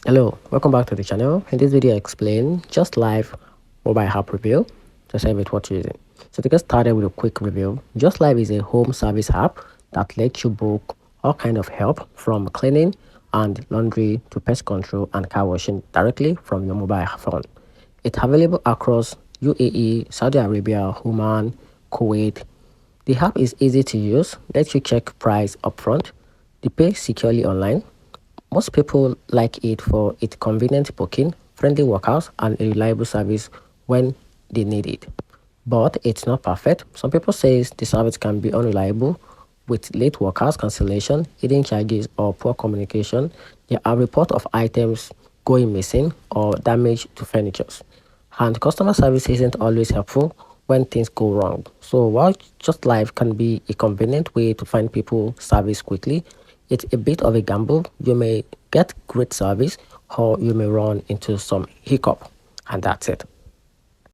Hello, welcome back to the channel. In this video, I explain JUSTLIFE mobile app review to save it what you're using. So to get started with a quick review, JUSTLIFE is a home service app that lets you book all kind of help from cleaning and laundry to pest control and car washing directly from your mobile phone. It's available across UAE, Saudi Arabia, Oman, Kuwait. The app is easy to use, lets you check price upfront, they pay securely online. Most people like it for its convenient booking, friendly workouts, and a reliable service when they need it. But it's not perfect. Some people say the service can be unreliable with late workouts, cancellation, hidden charges, or poor communication. There are reports of items going missing or damage to furniture. And customer service isn't always helpful when things go wrong. So while JUSTLIFE can be a convenient way to find people service quickly, it's a bit of a gamble. You may get great service or you may run into some hiccup. And that's it.